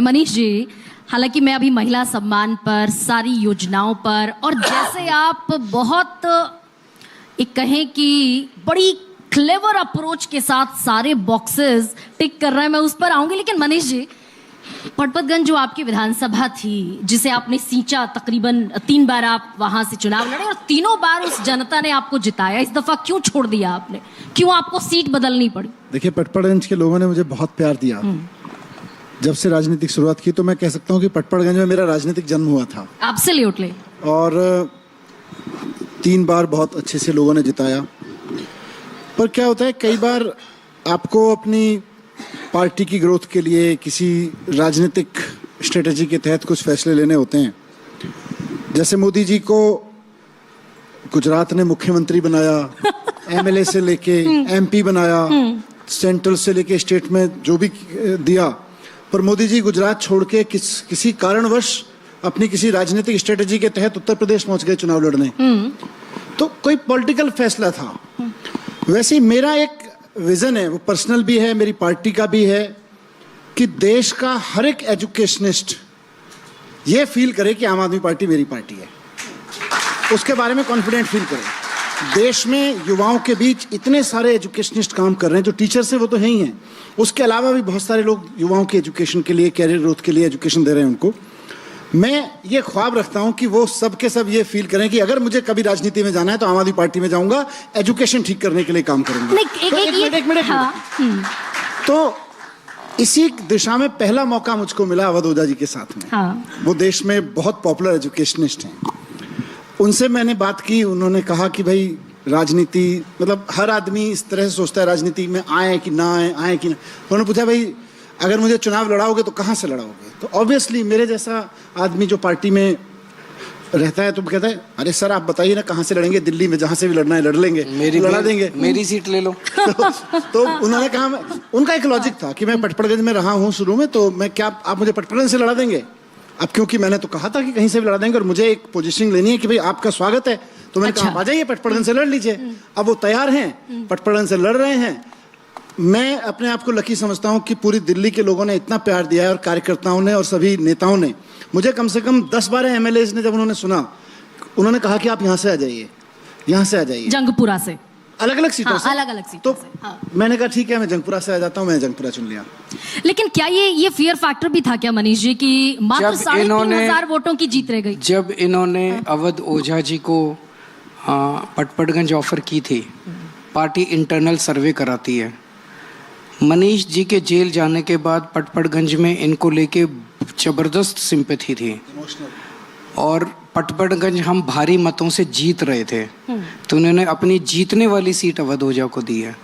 मनीष जी, हालांकि मैं अभी महिला सम्मान पर, सारी योजनाओं पर, और जैसे आप बहुत एक कहें कि बड़ी क्लेवर अप्रोच के साथ सारे बॉक्सेस टिक कर रहे हैं, मैं उस पर आऊंगी। लेकिन मनीष जी, पटपतगंज जो आपकी विधानसभा थी, जिसे आपने सींचा, तकरीबन 3 बार आप वहां से चुनाव लड़े और तीनों बार उस जनता ने आपको जिताया, इस दफा क्यों छोड़ दिया आपने? क्यों आपको सीट बदलनी पड़ी? देखिए, पटपतगंज के लोगों ने मुझे बहुत प्यार दिया। जब से राजनीतिक शुरुआत की तो मैं कह सकता हूँ कि पटपतगंज में मेरा राजनीतिक जन्म हुआ था। एब्सोल्युटली। और 3 बार बहुत अच्छे से लोगों ने जिताया। पर क्या होता है, कई बार आपको अपनी पार्टी की ग्रोथ के लिए किसी राजनीतिक स्ट्रेटजी के तहत कुछ फैसले लेने होते हैं। जैसे मोदी जी को गुजरात ने मुख्यमंत्री बनाया, एमएलए से लेके एमपी बनाया, सेंट्रल से लेके स्टेट में जो भी दिया, पर मोदी जी गुजरात छोड़ के किसी कारणवश अपनी किसी राजनीतिक स्ट्रेटजी के तहत उत्तर प्रदेश पहुंच गए चुनाव लड़ने। तो कोई पॉलिटिकल फैसला था। वैसे ही मेरा एक विजन है, वो पर्सनल भी है, मेरी पार्टी का भी है, कि देश का हर एक एजुकेशनिस्ट ये फील करे कि आम आदमी पार्टी मेरी पार्टी है, उसके बारे में कॉन्फिडेंट फील करे। देश में युवाओं के बीच इतने सारे एजुकेशनिस्ट काम कर रहे हैं, जो टीचर्स हैं वो तो है ही हैं, उसके अलावा भी बहुत सारे लोग युवाओं के एजुकेशन के लिए, कैरियर ग्रोथ के लिए एजुकेशन दे रहे हैं उनको। मैं ये ख्वाब रखता हूं कि वो सब के सब ये फील करें कि अगर मुझे कभी राजनीति में जाना है तो आम आदमी पार्टी में जाऊंगा, एजुकेशन ठीक करने के लिए काम करूंगा। एक मिनट। तो इसी दिशा में पहला मौका मुझको मिला अवध ओझा जी के साथ में। वो देश में बहुत पॉपुलर एजुकेशनिस्ट हैं। उनसे मैंने बात की, उन्होंने कहा कि भाई राजनीति, मतलब हर आदमी इस तरह से सोचता है राजनीति में आए कि ना आए, आए कि ना। उन्होंने पूछा, भाई अगर मुझे चुनाव लड़ाओगे तो कहाँ से लड़ाओगे? तो ऑब्वियसली मेरे जैसा आदमी जो पार्टी में रहता है तो कहता है, अरे सर आप बताइए ना कहाँ से लड़ेंगे, दिल्ली में जहाँ से भी लड़ना है लड़ लेंगे, लड़ा देंगे, मेरी सीट ले लो। तो उन्होंने कहा, उनका एक लॉजिक था कि मैं पटपतगंज में रहा हूँ शुरू में, तो मैं क्या आप मुझे पटपतगंज से लड़ा देंगे? अब क्योंकि मैंने तो कहा था कि कहीं से भी लड़ा देंगे और मुझे एक पोजीशनिंग लेनी है कि भाई आपका स्वागत है, तो मैंने कहा आप आ जाइए, पटपतगंज से लड़ लीजिए। अब वो तैयार हैं, पटपतगंज से लड़ रहे हैं। मैं अपने आप को लकी समझता हूं कि पूरी दिल्ली के लोगों ने इतना प्यार दिया है, और कार्यकर्ताओं ने और सभी नेताओं ने मुझे कम से कम 10-12 एमएलए ने जब उन्होंने सुना, उन्होंने कहा कि आप यहाँ से आ जाइए, यहाँ से आ जाइए, जंगपुरा से, अलग अलग सीटों से, अलग अलग सीटों तो से। मैंने कहा ठीक है, मैं जंगपुरा से आ जाता हूँ, मैंने जंगपुरा चुन लिया। लेकिन क्या ये फियर फैक्टर भी था क्या मनीष जी, कि मात्र 3,500 वोटों की जीत रह गई? जब इन्होंने अवध ओझा जी को पटपतगंज ऑफर की थी, पार्टी इंटरनल सर्वे कराती है, मनीष जी के जेल जाने के बाद पटपतगंज में इनको लेके जबरदस्त सिंपैथी थी, और पटपतगंज हम भारी मतों से जीत रहे थे, तो उन्होंने अपनी जीतने वाली सीट अवध ओझा को दी है।